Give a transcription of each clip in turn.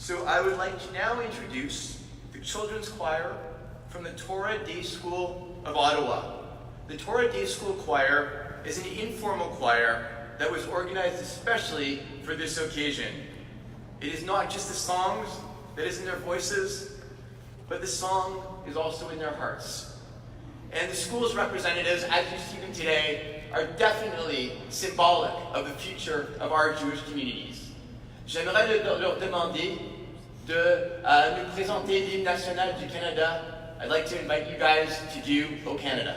So I would like to now introduce the children's choir from the Torah Day School of Ottawa. The Torah Day School Choir is an informal choir that was organized especially for this occasion. It is not just the songs that is in their voices, but the song is also in their hearts. And the school's representatives, as you see them today, are definitely symbolic of the future of our Jewish communities. J'aimerais leur demander de nous présenter l'hymne national du Canada. I'd like to invite you guys to do O Canada.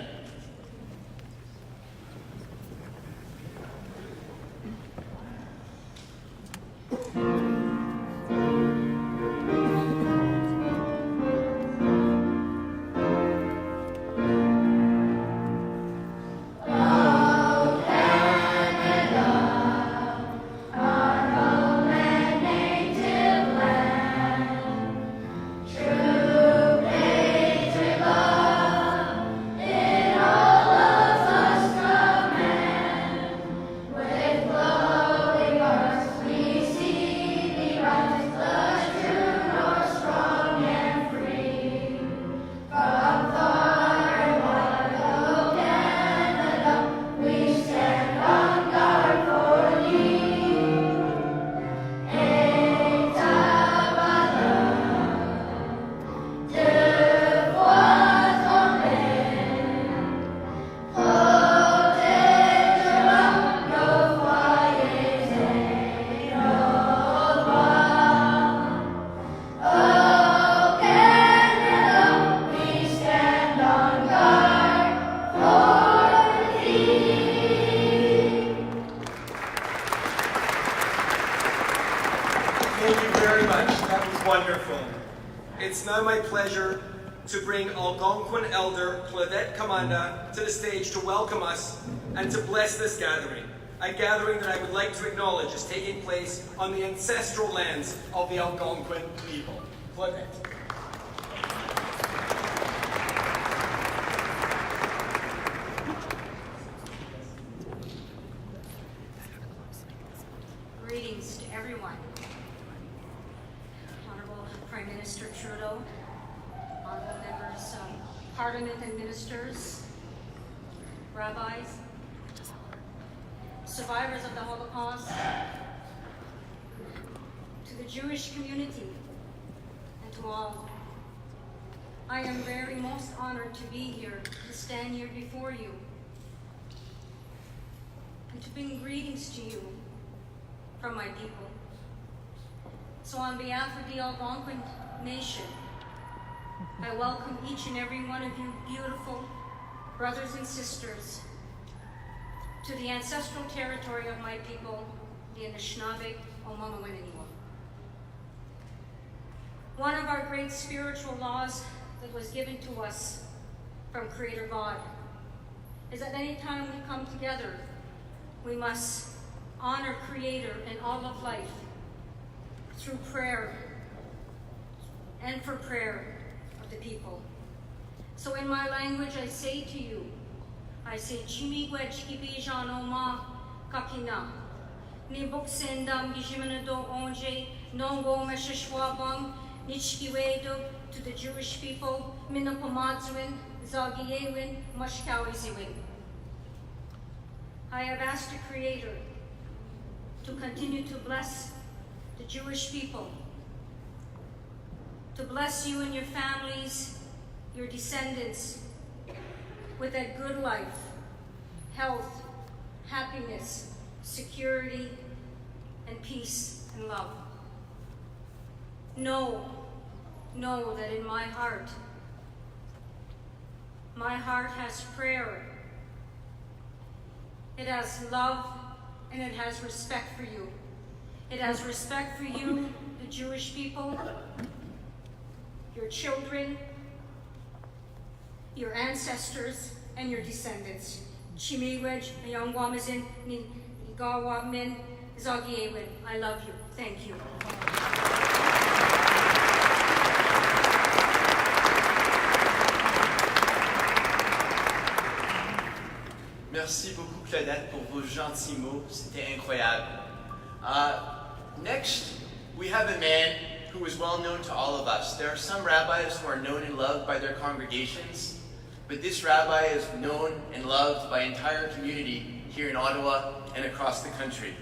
Wonderful. It's now my pleasure to bring Algonquin Elder Claudette Commanda to the stage to welcome us and to bless this gathering. A gathering that I would like to acknowledge is taking place on the ancestral lands of the Algonquin people. Claudette. Greetings to everyone. Honorable Prime Minister Trudeau, honorable members of Parliament and ministers, rabbis, survivors of the Holocaust, to the Jewish community, and to all. I am very most honored to be here, to stand here before you, and to bring greetings to you from my people. So on behalf of the Algonquin Nation, I welcome each and every one of you beautiful brothers and sisters to the ancestral territory of my people, the Anishinaabe Omamawininiwa. One of our great spiritual laws that was given to us from Creator God is that any time we come together, we must honor Creator and all of life through prayer and for prayer of the people. So in my language, I say to you, I say, Chimigwech kibijan oma kakina. Nibuk sendam gijimanado onje, nongo meshishwabang, nichkiwedo to the Jewish people, minapomadzuin, zagiyewin, mashkawiziwin. I have asked the Creator to continue to bless the Jewish people, to bless you and your families, your descendants, with a good life, health, happiness, security, and peace and love. Know that in my heart has prayer, it has love, and it has respect for you. It has respect for you, the Jewish people, your children, your ancestors, and your descendants. Chimiwej, Yangwamazin, Igawamin, Zagiewin. I love you. Thank you. Merci beaucoup, Claudette, pour vos gentils mots. C'était incroyable. Next, we have a man who is well known to all of us. There are some rabbis who are known and loved by their congregations, but this rabbi is known and loved by entire community here in Ottawa and across the country.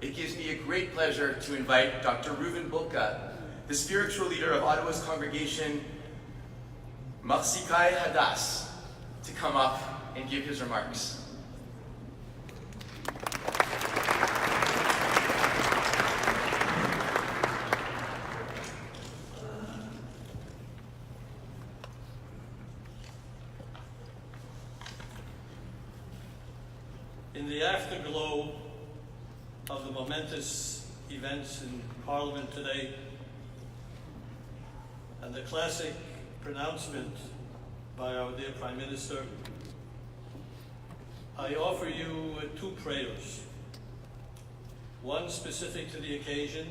It gives me a great pleasure to invite Dr. Reuven Bulka, the spiritual leader of Ottawa's congregation, Machzikai Hadass, to come up and give his remarks. In the afterglow of the momentous events in Parliament today and the classic pronouncement by our dear Prime Minister, I offer you two prayers, one specific to the occasion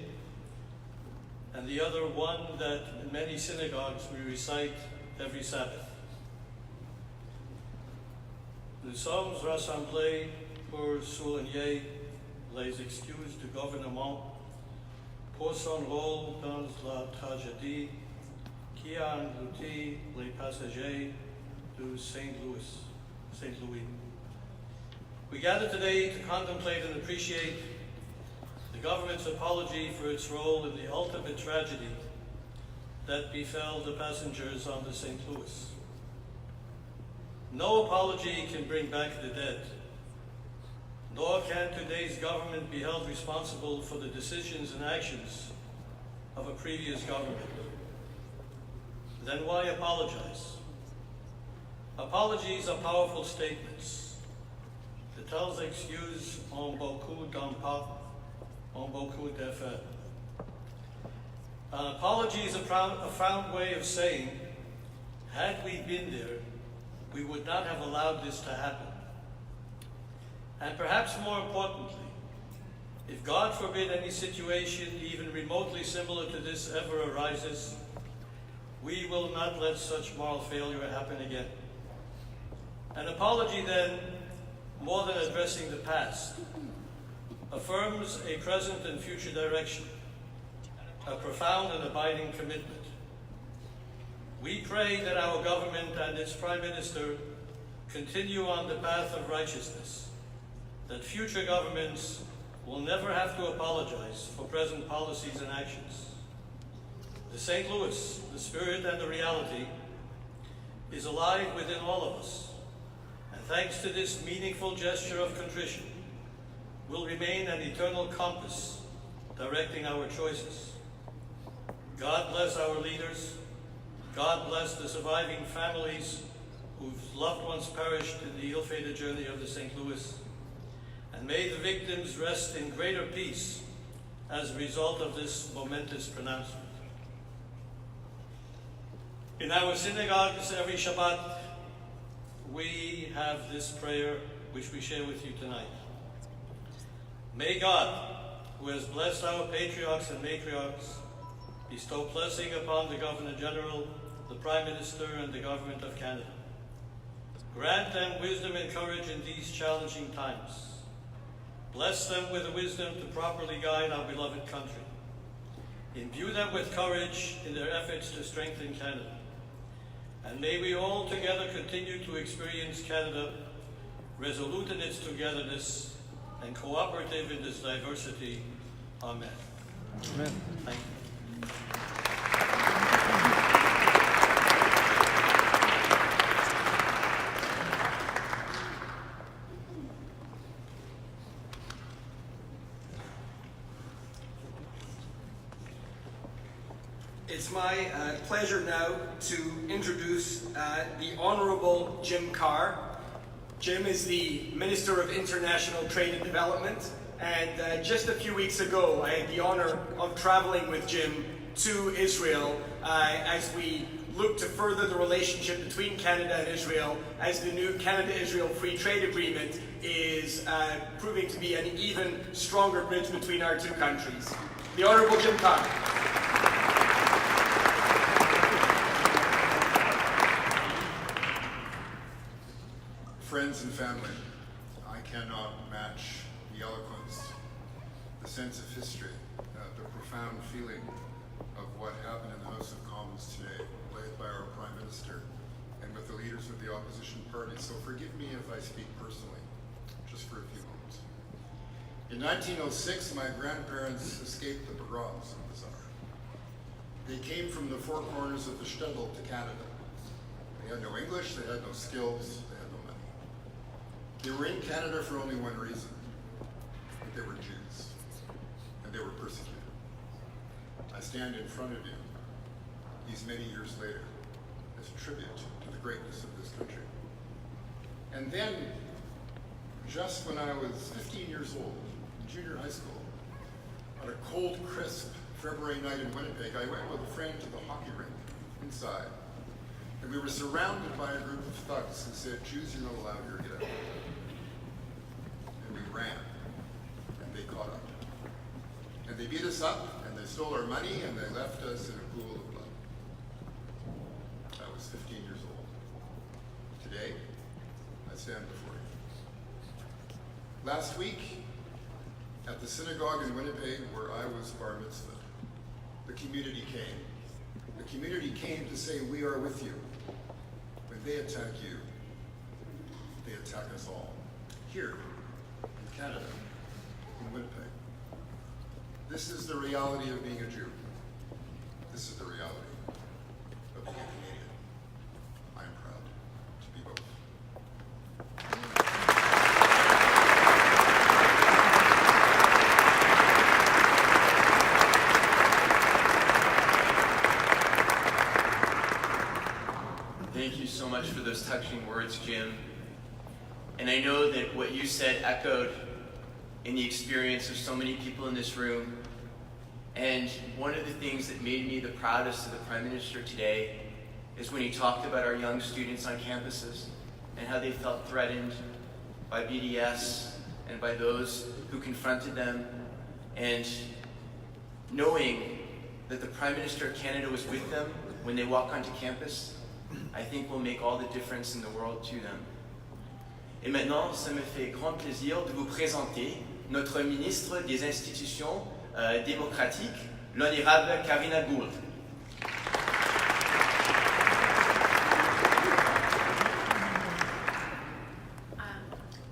and the other one that in many synagogues we recite every Sabbath. Nous sommes rassemblés pour souligner les excuses du gouvernement pour son rôle dans la tragédie qui a englouti les passagers du Saint-Louis. We gather today to contemplate and appreciate the government's apology for its role in the ultimate tragedy that befell the passengers on the St. Louis. No apology can bring back the dead, nor can today's government be held responsible for the decisions and actions of a previous government. Then why apologize? Apologies are powerful statements. De telles excuses ont beaucoup d'impact, ont beaucoup d'effet. An apology is a profound way of saying, had we been there, we would not have allowed this to happen. And perhaps more importantly, if God forbid any situation even remotely similar to this ever arises, we will not let such moral failure happen again. An apology then, more than addressing the past, affirms a present and future direction, a profound and abiding commitment. We pray that our government and its Prime Minister continue on the path of righteousness, that future governments will never have to apologize for present policies and actions. The St. Louis, the spirit and the reality, is alive within all of us, and thanks to this meaningful gesture of contrition, will remain an eternal compass directing our choices. God bless our leaders. God bless the surviving families whose loved ones perished in the ill-fated journey of the St. Louis. And may the victims rest in greater peace as a result of this momentous pronouncement. In our synagogues every Shabbat, we have this prayer which we share with you tonight. May God, who has blessed our patriarchs and matriarchs, bestow blessing upon the Governor General, the Prime Minister, and the Government of Canada. Grant them wisdom and courage in these challenging times. Bless them with the wisdom to properly guide our beloved country. Imbue them with courage in their efforts to strengthen Canada. And may we all together continue to experience Canada resolute in its togetherness and cooperative in its diversity. Amen. Amen. Thank you. It's my pleasure now to introduce the Honourable Jim Carr. Jim is the Minister of International Trade and Development, and just a few weeks ago I had the honour of travelling with Jim to Israel as we look to further the relationship between Canada and Israel, as the new Canada-Israel Free Trade Agreement is proving to be an even stronger bridge between our two countries. The Honourable Jim Carr. Friends and family, I cannot match the eloquence, the sense of history, the profound feeling of what what happened in the House of Commons today, led by our Prime Minister and with the leaders of the opposition parties. So forgive me if I speak personally, just for a few moments. In 1906, my grandparents escaped the pogroms of the Tsar. They came from the four corners of the shtetl to Canada. They had no English, they had no skills, they had no money. They were in Canada for only one reason, that they were Jews, and they were persecuted. I stand in front of you these many years later as a tribute to the greatness of this country. And then, just when I was 15 years old, in junior high school, on a cold, crisp February night in Winnipeg, I went with a friend to the hockey rink inside. And we were surrounded by a group of thugs who said, "Jews, you're not allowed here, get out." And we ran, and they caught up. And they beat us up, and they stole our money, and they left us in a pool of blood. I was 15 years old. Today, I stand before you. Last week, at the synagogue in Winnipeg, where I was bar mitzvahed, the community came. The community came to say, "We are with you." When they attack you, they attack us all. Here, in Canada, in Winnipeg. This is the reality of being a Jew. This is the reality of being a Canadian. I am proud to be both. Thank you so much for those touching words, Jim. And I know that what you said echoed in the experience of so many people in this room. And one of the things that made me the proudest of the Prime Minister today is when he talked about our young students on campuses and how they felt threatened by BDS and by those who confronted them. And knowing that the Prime Minister of Canada was with them when they walk onto campus, I think will make all the difference in the world to them. Et maintenant, ça me fait grand plaisir de vous présenter notre ministre des Institutions démocratiques, l'honorable Karina Gould.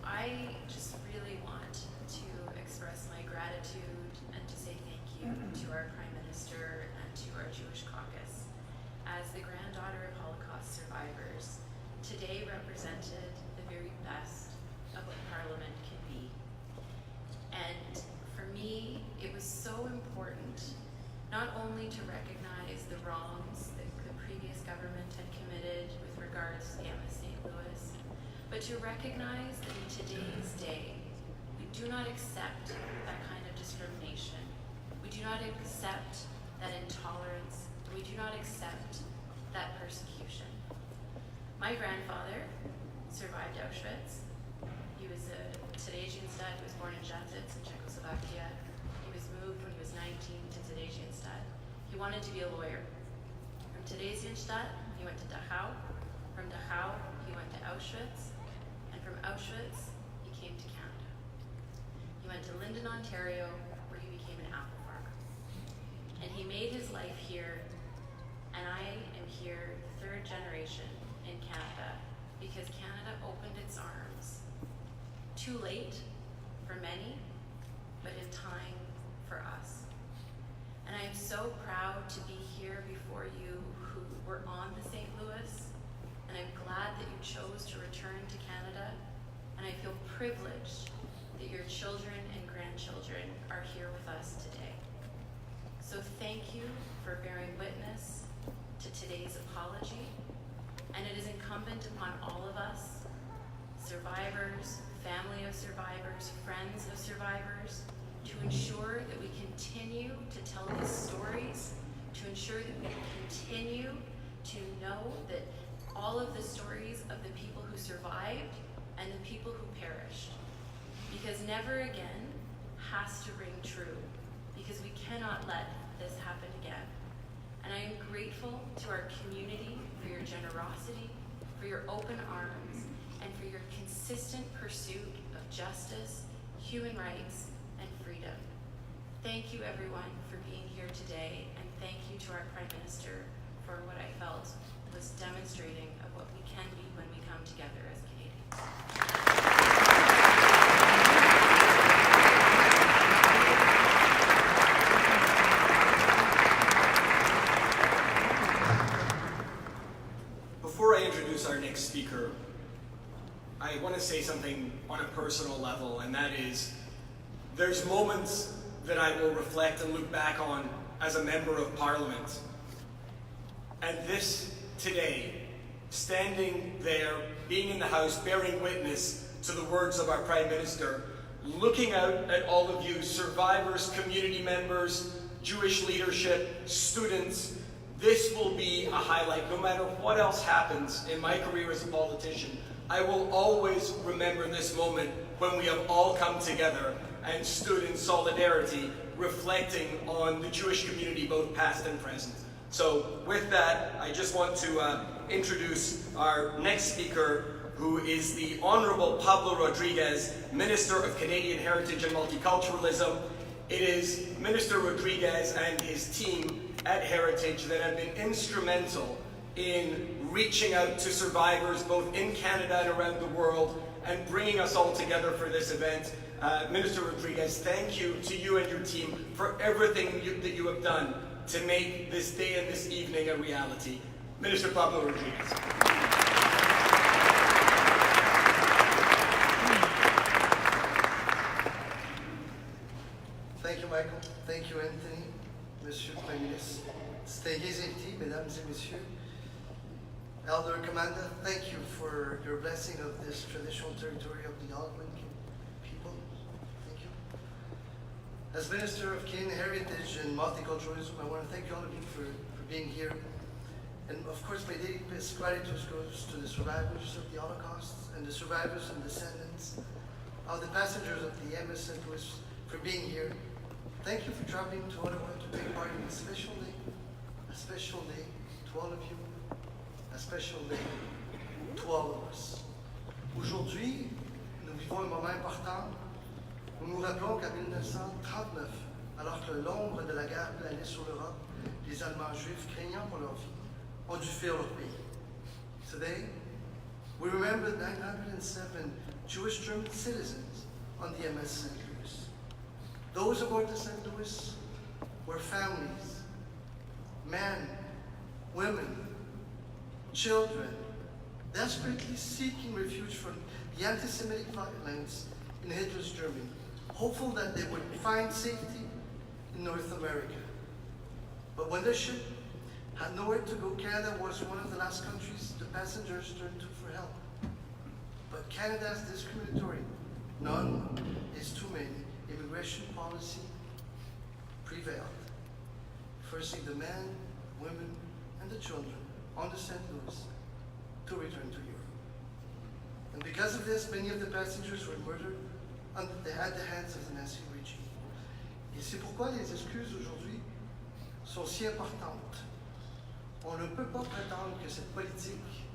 I just really want to express my gratitude and to say thank you to our Prime Minister and to our Jewish caucus. As the granddaughter of Holocaust survivors, today represented the very best of what Parliament can be. And for me, it was so important not only to recognize the wrongs that the previous government had committed with regards to the MS St. Louis, but to recognize that in today's day, we do not accept that kind of discrimination. We do not accept that intolerance. We do not accept that persecution. My grandfather survived Auschwitz. He was a Theresienstadt. He was born in Žatec in Czechoslovakia. He was moved when he was 19 to Theresienstadt. He wanted to be a lawyer. From Theresienstadt, he went to Dachau. From Dachau, he went to Auschwitz. And from Auschwitz, he came to Canada. He went to Linden, Ontario, where he became an apple farmer. And he made his life here, and I am here, third generation in Canada, because Canada opened its arms. Too late for many, but in time for us. And I am so proud to be here before you who were on the St. Louis, and I'm glad that you chose to return to Canada, and I feel privileged that your children and grandchildren are here with us today. So thank you for bearing witness to today's apology, and it is incumbent upon all of us, survivors, family of survivors, friends of survivors, to ensure that we continue to tell these stories, to ensure that we continue to know that all of the stories of the people who survived and the people who perished. Because never again has to ring true, because we cannot let this happen again. And I am grateful to our community for your generosity, for your open arms, and for your consistent pursuit of justice, human rights, and freedom. Thank you everyone for being here today, and thank you to our Prime Minister for what I felt was demonstrating of what we can be when we come together as Canadians. Before I introduce our next speaker, I want to say something on a personal level, and that is, there's moments that I will reflect and look back on as a member of Parliament. And this today, standing there, being in the House, bearing witness to the words of our Prime Minister, looking out at all of you, survivors, community members, Jewish leadership, students, this will be a highlight. No matter what else happens in my career as a politician, I will always remember this moment when we have all come together and stood in solidarity, reflecting on the Jewish community, both past and present. So with that, I just want to introduce our next speaker, who is the Honourable Pablo Rodriguez, Minister of Canadian Heritage and Multiculturalism. It is Minister Rodriguez and his team at Heritage that have been instrumental in reaching out to survivors both in Canada and around the world and bringing us all together for this event. Minister Rodriguez, thank you to you and your team for everything that you have done to make this day and this evening a reality. Minister Pablo Rodriguez. Thank you, Michael. Thank you, Anthony. Monsieur le Premier ministre. Distingués invités, mesdames et messieurs. Elder Commander, thank you for your blessing of this traditional territory of the Algonquin people. Thank you. As Minister of Canadian Heritage and Multiculturalism, I want to thank all of you for being here. And of course, my deepest gratitude goes to the survivors of the Holocaust and the survivors and descendants of the passengers of the MS St. Louis for being here. Thank you for traveling to Ottawa to take part in a special day to all of you, a special day to all of us. Aujourd'hui, nous vivons un moment important. Nous nous rappelons qu'en 1939, alors que l'ombre de la guerre planait sur l'Europe, les Allemands juifs, craignant pour leur vie, ont dû fuir leur pays. Today, we remember 907 Jewish German citizens on the MS St. Louis. Those aboard the St. Louis were families, men, women, children, desperately seeking refuge from the anti-Semitic violence in Hitler's Germany, hopeful that they would find safety in North America. But when the ship had nowhere to go, Canada was one of the last countries the passengers turned to for help. But Canada's discriminatory, none is too many, immigration policy prevailed, forcing the men, women, and the children on the St. Louis to return to Europe. And because of this, many of the passengers were murdered at the hands of the Nazi regime. Et c'est pourquoi les excuses aujourd'hui sont si importantes. On ne peut pas prétendre que cette politique,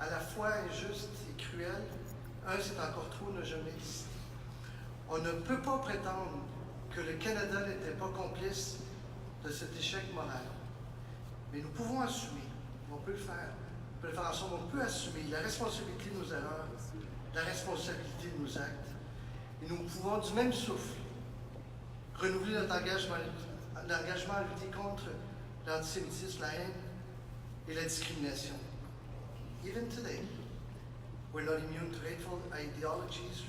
à la fois injuste et cruelle, c'est encore trop, n'a jamais existé. On ne peut pas prétendre que le Canada n'était pas complice de cet échec moral. Mais nous pouvons assumer, on peut le faire ensemble, on peut assumer la responsabilité de nos erreurs, la responsabilité de nos actes. Et nous pouvons du même souffle renouveler notre engagement à lutter contre l'antisémitisme, la haine et la discrimination. Even today, we're not immune to hateful ideologies,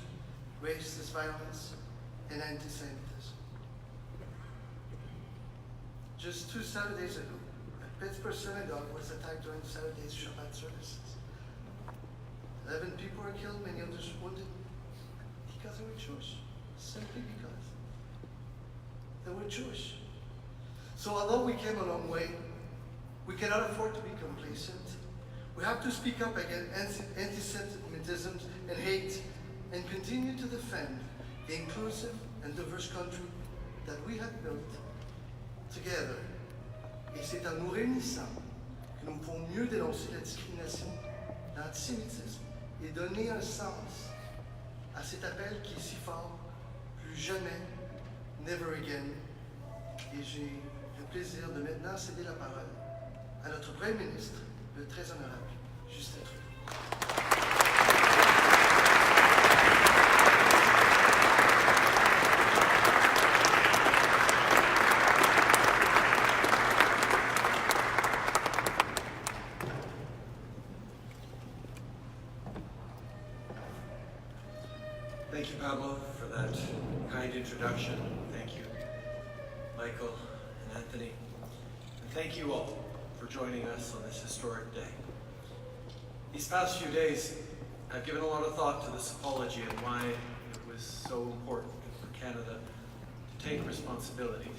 racist violence, and anti-Semitism. Just 2 Saturdays ago, a Pittsburgh synagogue was attacked during Saturday's Shabbat services. 11 people were killed, many others wounded, because they were Jewish, simply because they were Jewish. So although we came a long way, we cannot afford to be complacent. We have to speak up against anti-Semitism and hate and continue to defend the inclusive and diverse country that we have built together. Et c'est en nous réunissant que nous pouvons mieux dénoncer la discrimination, l'antisémitisme et donner un sens à cet appel qui est si fort, plus jamais, never again, Et j'ai le plaisir de maintenant céder la parole à notre Premier ministre, le très honorable Justin Trudeau. Thank you, Pablo, for that kind introduction. Thank you, Michael and Anthony. And thank you all for joining us on this historic day. These past few days, I've given a lot of thought to this apology and why it was so important for Canada to take responsibility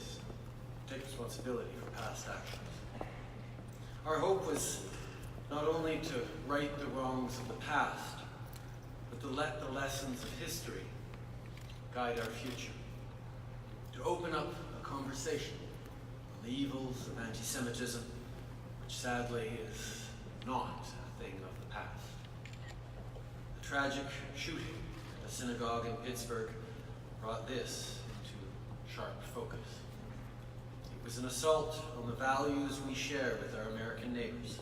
for past actions. Our hope was not only to right the wrongs of the past, but to let the lessons of history guide our future. To open up a conversation on the evils of anti-Semitism, which sadly is not a thing of the past. The tragic shooting at a synagogue in Pittsburgh brought this into sharp focus. It was an assault on the values we share with our American neighbors,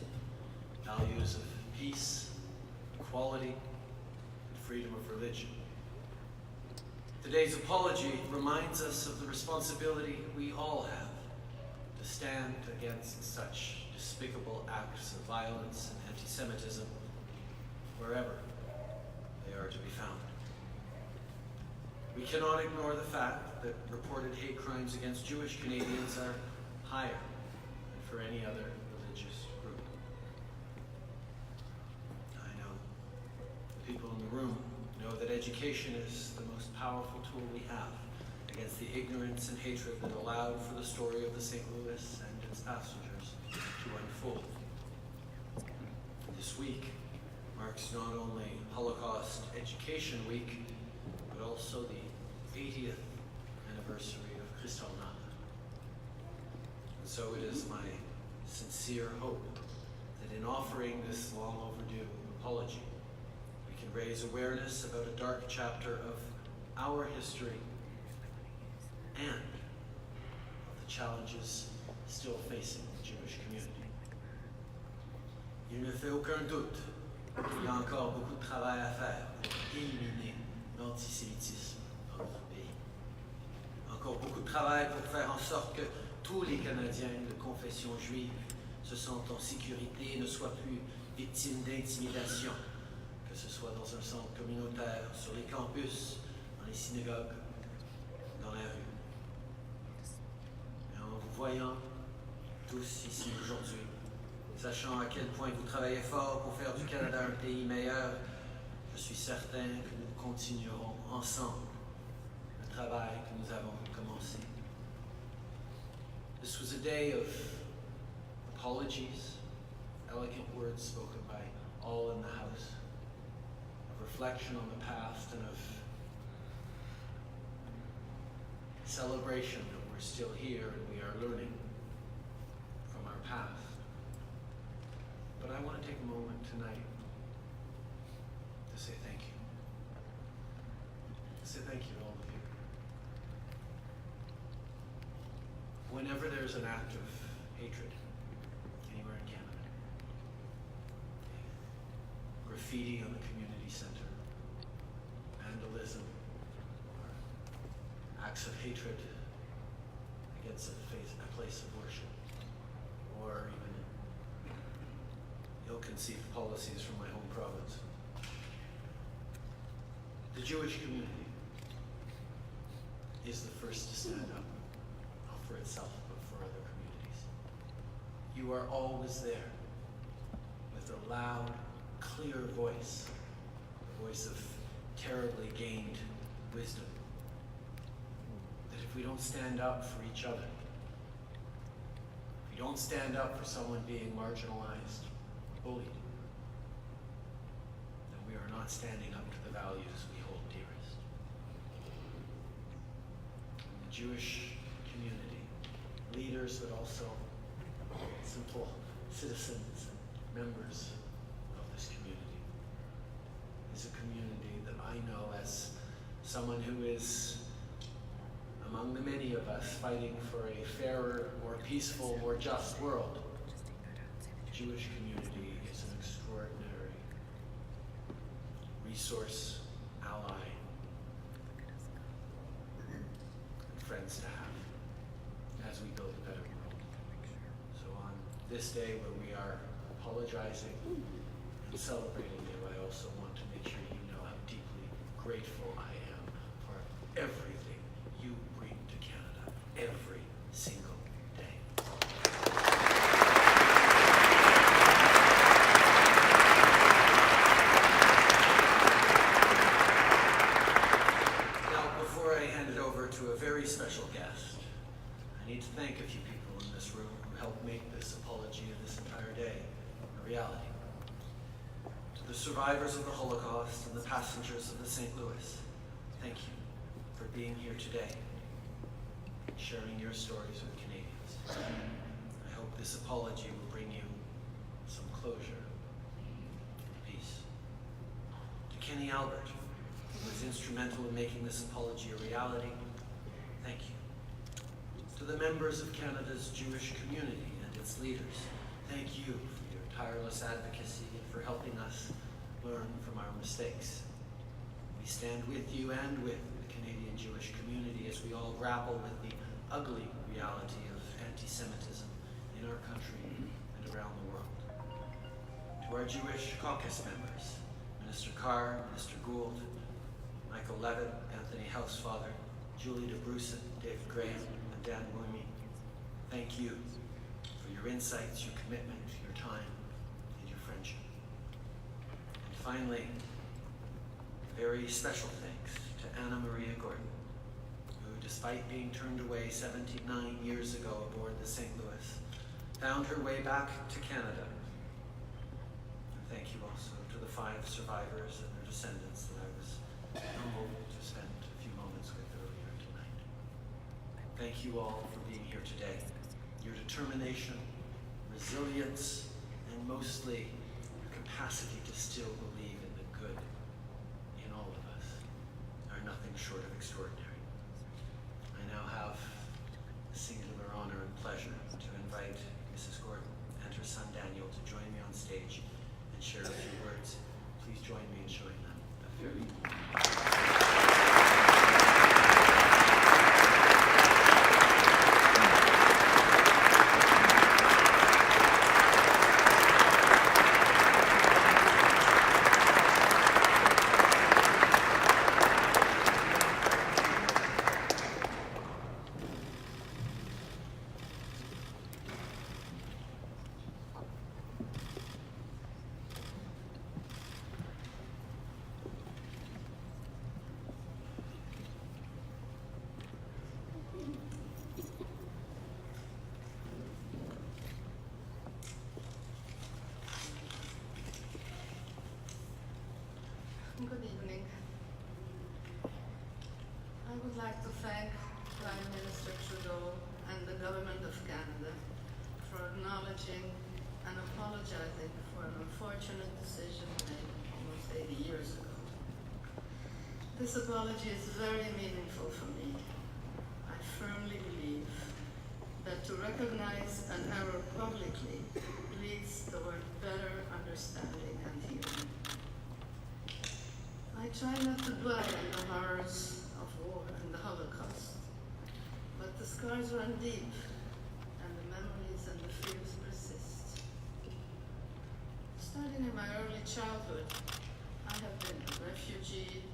values of peace, equality, freedom of religion. Today's apology reminds us of the responsibility we all have to stand against such despicable acts of violence and anti-Semitism wherever they are to be found. We cannot ignore the fact that reported hate crimes against Jewish Canadians are higher than for any other religious group. I know the people in the room know that education is the most powerful tool we have against the ignorance and hatred that allowed for the story of the St. Louis and its passengers to unfold. This week marks not only Holocaust Education Week, but also the 80th anniversary of Kristallnacht. And so it is my sincere hope that in offering this long overdue apology, we can raise awareness about a dark chapter of our history and of the challenges still facing the Jewish community. Il ne fait aucun doute qu'il y a encore beaucoup de travail à faire pour éliminer l'antisémitisme dans notre pays. Encore beaucoup de travail pour faire en sorte que tous les Canadiens de confession juive se sentent en sécurité et ne soient plus victimes d'intimidation, que ce soit dans un centre communautaire, sur les campus, dans les synagogues, dans la rue. Et en vous voyant tous ici aujourd'hui, sachant à quel point vous travaillez fort pour faire du Canada un pays meilleur, je suis certain que nous continuerons ensemble le travail que nous avons commencé. This was a day of apologies, elegant words spoken by all in the House, of reflection on the past and of celebration that we're still here and we are learning from our past. But I want to take a moment tonight to say thank you. To say thank you to all of you. Whenever there's an act of hatred anywhere in Canada, graffiti on the community center, vandalism, or acts of hatred against a place of worship, or even ill-conceived policies from my home province. The Jewish community is the first to stand up, not for itself, but for other communities. You are always there with a loud, clear voice, a voice of terribly gained wisdom. That if we don't stand up for each other, if we don't stand up for someone being marginalized, bullied, then we are not standing up to the values we hold dearest. The Jewish community, leaders, but also simple citizens and members of this community, is a community that I know as someone who is a among the many of us fighting for a fairer, more peaceful, more just world, the Jewish community is an extraordinary resource, ally, and friends to have as we build a better world. So on this day where we are apologizing and celebrating you, I also want to make sure you know how deeply grateful I am for everything you bring to Canada every single day. Now, before I hand it over to a very special guest, I need to thank a few people in this room who helped make this apology of this entire day a reality. To the survivors of the Holocaust and the passengers of the St. Louis, thank you for being here today, sharing your stories with Canadians. I hope this apology will bring you some closure and peace. To Kenny Albert, who was instrumental in making this apology a reality, thank you. To the members of Canada's Jewish community and its leaders, thank you for your tireless advocacy and for helping us learn from our mistakes. We stand with you and with the Canadian Jewish community as we all grapple with the ugly reality of anti-Semitism in our country and around the world. To our Jewish caucus members, Minister Carr, Minister Gould, Michael Levitt, Anthony Housefather, Julie DeBruson, David Graham, and Dan Wormy, thank you for your insights, your commitment, your time, and your friendship. And finally, very special thanks to Anna Maria Gordon, who, despite being turned away 79 years ago aboard the St. Louis, found her way back to Canada. And thank you also to the 5 survivors and their descendants that I was humbled to spend a few moments with earlier tonight. Thank you all for being here today. Your determination, resilience, and mostly your capacity to still believe in the good in all of us are nothing short of extraordinary. I now have the singular honor and pleasure to invite Mrs. Gordon and her son Daniel to join me on stage and share a few words. Please join me in showing them a very Good evening. I would like to thank Prime Minister Trudeau and the Government of Canada for acknowledging and apologizing for an unfortunate decision made almost 80 years ago. This apology is very meaningful for me. I firmly believe that to recognize an error publicly leads toward better understanding and healing. I try not to dwell on the horrors of war and the Holocaust, but the scars run deep, and the memories and the fears persist. Starting in my early childhood, I have been a refugee,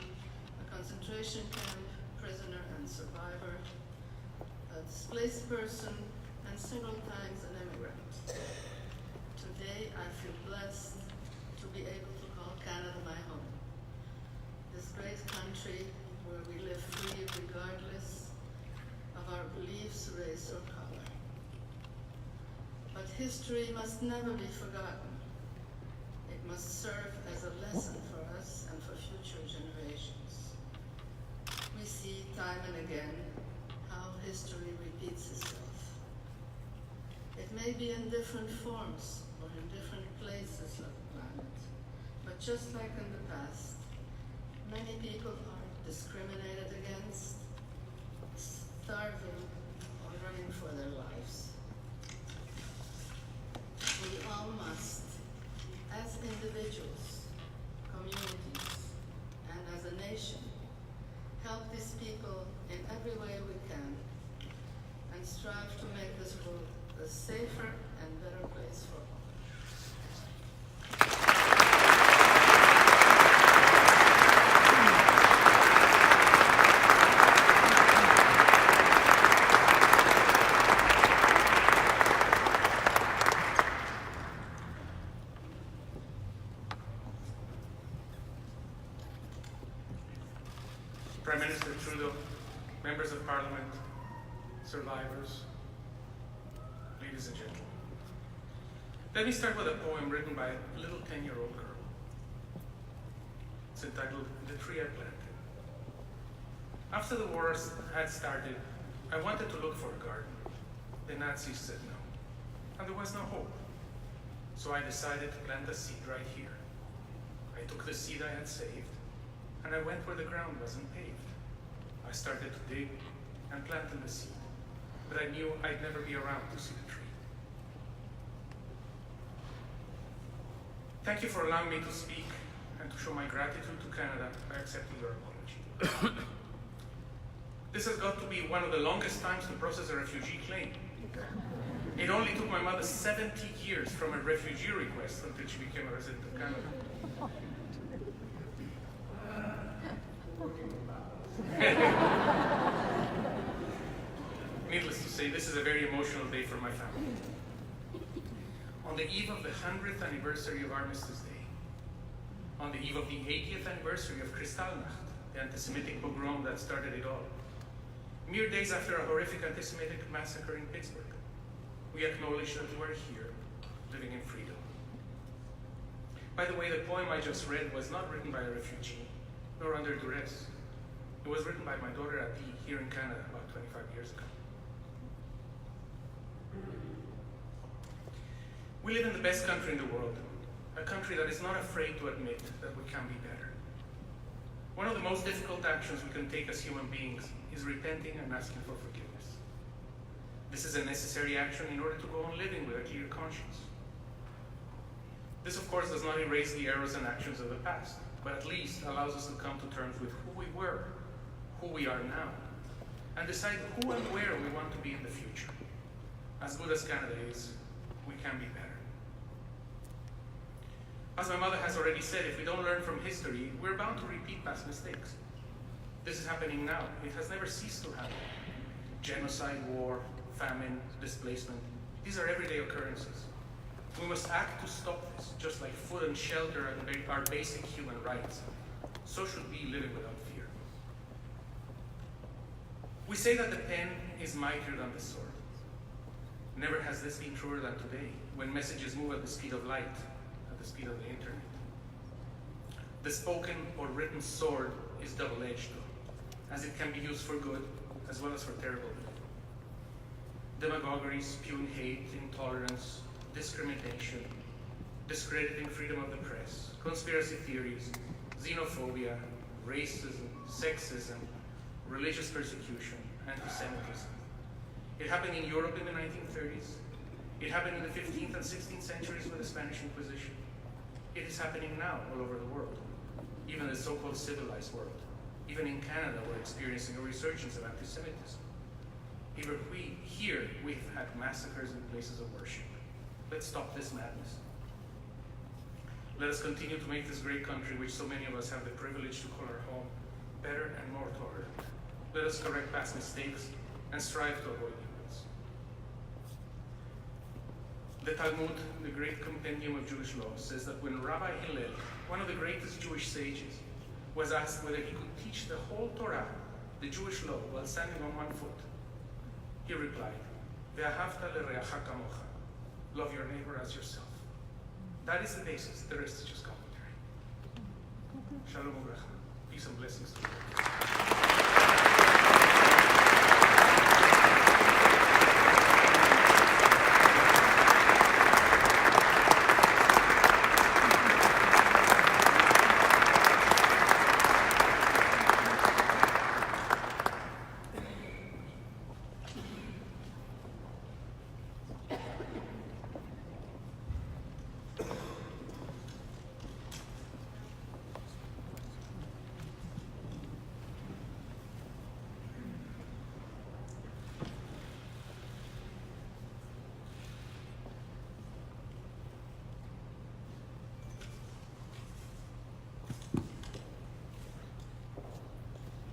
a concentration camp prisoner and survivor, a displaced person, and several times an immigrant. Today, I feel blessed to be able to call Canada my home. This great country where we live free regardless of our beliefs, race, or color. But history must never be forgotten. It must serve as a lesson for us and for future generations. We see time and again how history repeats itself. It may be in different forms or in different places of the planet, but just like in the past, many people are discriminated against, starving, or running for their lives. We all must, as individuals, communities, and as a nation, help these people in every way we can and strive to make this world a safer and better place for all. Prime Minister Trudeau, members of Parliament, survivors, ladies and gentlemen. Let me start with a poem written by a little 10-year-old girl. It's entitled The Tree I Planted. After the war had started, I wanted to look for a garden. The Nazis said no, and there was no hope. So I decided to plant a seed right here. I took the seed I had saved, and I went where the ground wasn't paved. I started to dig and planted the seed, but I knew I'd never be around to see the tree. Thank you for allowing me to speak and to show my gratitude to Canada by accepting your apology. This has got to be one of the longest times to process a refugee claim. It only took my mother 70 years from a refugee request until she became a resident of Canada. Needless to say, this is a very emotional day for my family. On the eve of the 100th anniversary of Armistice Day, on the eve of the 80th anniversary of Kristallnacht, the anti-Semitic pogrom that started it all, mere days after a horrific anti-Semitic massacre in Pittsburgh, we acknowledge that we are here, living in freedom. By the way, the poem I just read was not written by a refugee, nor under duress. It was written by my daughter Adi here in Canada about 25 years ago. We live in the best country in the world, a country that is not afraid to admit that we can be better. One of the most difficult actions we can take as human beings is repenting and asking for forgiveness. This is a necessary action in order to go on living with a clear conscience. This, of course, does not erase the errors and actions of the past, but at least allows us to come to terms with who we were, who we are now, and decide who and where we want to be in the future. As good as Canada is, we can be better. As my mother has already said, if we don't learn from history, we're bound to repeat past mistakes. This is happening now. It has never ceased to happen. Genocide, war, famine, displacement, these are everyday occurrences. We must act to stop this, just like food and shelter are basic human rights. So should we living without fear. We say that the pen is mightier than the sword. Never has this been truer than today, when messages move at the speed of light, at the speed of the internet. The spoken or written sword is double-edged, though, as it can be used for good as well as for terrible evil. Demagoguery, spewing hate, intolerance, discrimination, discrediting freedom of the press, conspiracy theories, xenophobia, racism, sexism, religious persecution, anti-Semitism. It happened in Europe in the 1930s. It happened in the 15th and 16th centuries with the Spanish Inquisition. It is happening now all over the world, even the so-called civilized world. Even in Canada, we're experiencing a resurgence of anti-Semitism. Even here, we've had massacres in places of worship. Let's stop this madness. Let us continue to make this great country, which so many of us have the privilege to call our home, better and more tolerant. Let us correct past mistakes and strive to avoid new ones. The Talmud, the great compendium of Jewish law, says that when Rabbi Hillel, one of the greatest Jewish sages, was asked whether he could teach the whole Torah, the Jewish law, while standing on one foot, he replied, "Ve'ahavta l'reacha kamocha." Love your neighbor as yourself. That is the basis. The rest is just commentary. Shalom uvracha. Peace and blessings to you.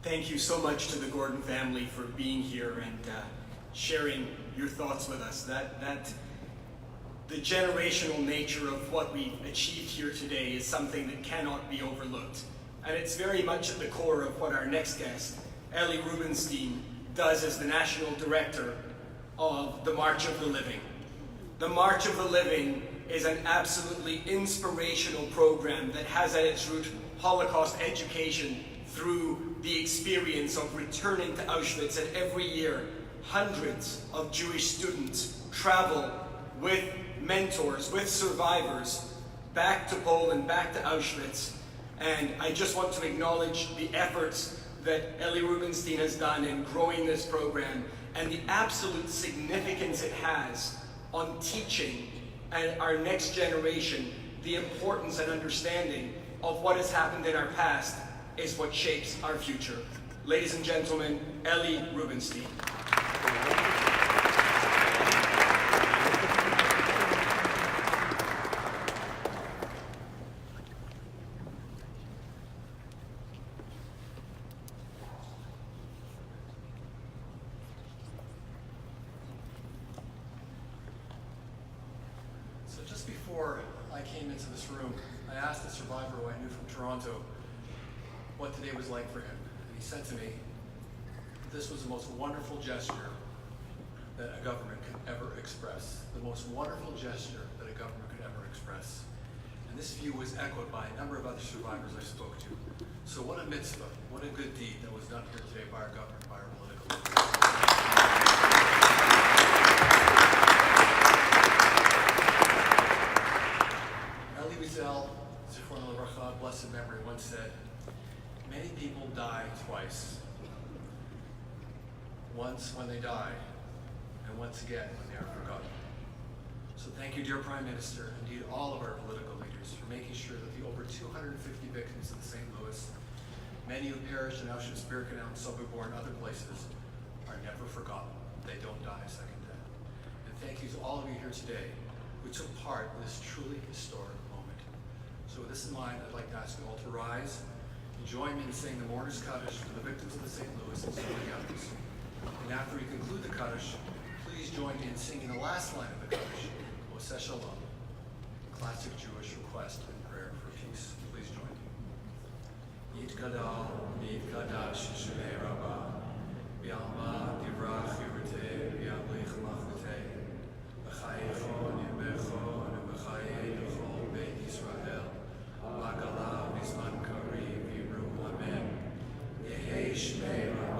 Thank you so much to the Gordon family for being here and sharing your thoughts with us. The generational nature of what we've achieved here today is something that cannot be overlooked. And it's very much at the core of what our next guest, Ellie Rubenstein, does as the National Director of the March of the Living. The March of the Living is an absolutely inspirational program that has at its root Holocaust education through the experience of returning to Auschwitz. And every year, hundreds of Jewish students travel with mentors, with survivors, back to Poland, back to Auschwitz. And I just want to acknowledge the efforts that Ellie Rubenstein has done in growing this program and the absolute significance it has on teaching and our next generation the importance and understanding of what has happened in our past is what shapes our future. Ladies and gentlemen, Ellie Rubenstein. So just before I came into this room, I asked a survivor who I knew from Toronto what today was like for him. And he said to me, this was the most wonderful gesture that a government could ever express. The most wonderful gesture that a government could ever express. And this view was echoed by a number of other survivors I spoke to. So what a mitzvah, what a good deed that was done here today by our government, by our political leaders. Elie Wiesel, Zichrono Livracha, blessed memory, once said, many people die twice. Once when they die, and once again when they are forgotten. So thank you, dear Prime Minister, indeed all of our political leaders, for making sure that the over 250 victims of the St. Louis, many who perished in Auschwitz-Birkenau and Sobibor and other places, are never forgotten. They don't die a second death. And thank you to all of you here today who took part in this truly historic moment. So with this in mind, I'd like to ask you all to rise and join me in saying the Mourner's Kaddish for the victims of the St. Louis and so many others. And after we conclude the Kaddish, please join me in singing the last line of the Kaddish, Oseh Shalom, classic Jewish request and prayer for peace. Please join me. Yitkadal, Yitkadash, Shemei Rabbah, B'yalma, Divrach, Yivrteh, B'yamlich, Machluteh, B'chayechon, Yibechon, B'chayei, B'chol, Beit Yisrael, B'agala, B'zman Karev, Yibru, Amen. Yehei Shemei Rabbah,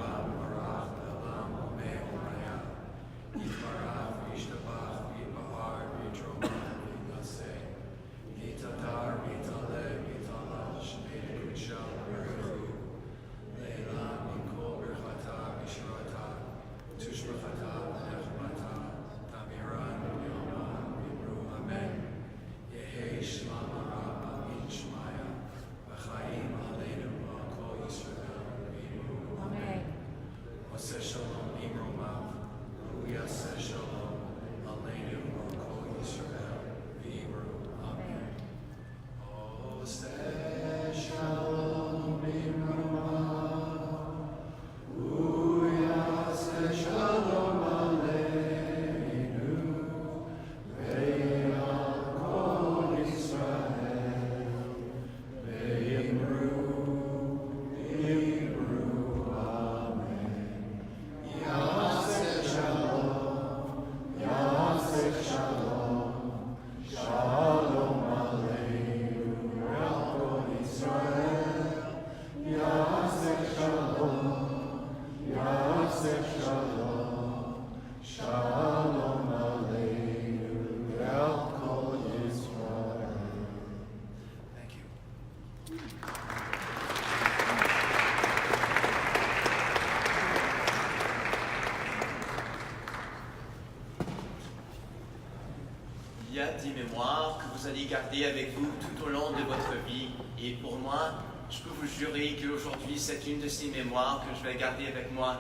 Il y a des mémoires que vous allez garder avec vous tout au long de votre vie. Et pour moi, je peux vous jurer qu'aujourd'hui, c'est une de ces mémoires que je vais garder avec moi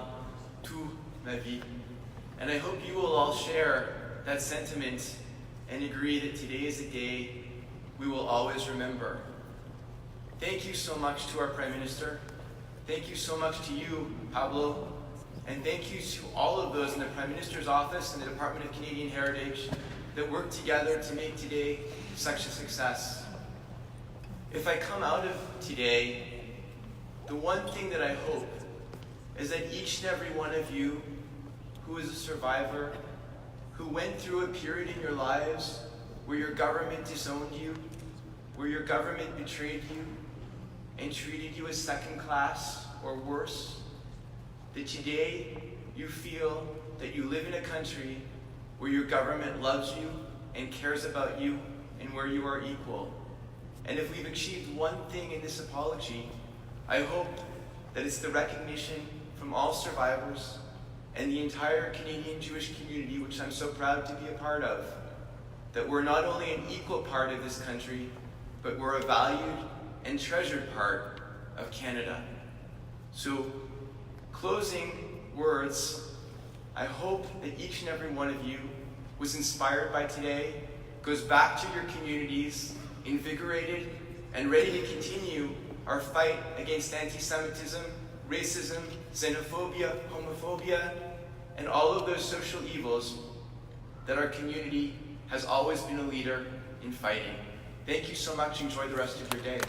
toute ma vie. And I hope you will all share that sentiment and agree that today is a day we will always remember. Thank you so much to our Prime Minister. Thank you so much to you, Pablo, and thank you to all of those in the Prime Minister's office and the Department of Canadian Heritage that worked together to make today such a success. If I come out of today, the one thing that I hope is that each and every one of you who is a survivor, who went through a period in your lives where your government disowned you, where your government betrayed you and treated you as second class or worse, that today you feel that you live in a country where your government loves you and cares about you and where you are equal. And if we've achieved one thing in this apology, I hope that it's the recognition from all survivors and the entire Canadian Jewish community, which I'm so proud to be a part of, that we're not only an equal part of this country, but we're a valued and treasured part of Canada. So, closing words, I hope that each and every one of you was inspired by today, goes back to your communities, invigorated, and ready to continue our fight against anti-Semitism, racism, xenophobia, homophobia, and all of those social evils that our community has always been a leader in fighting. Thank you so much. Enjoy the rest of your day.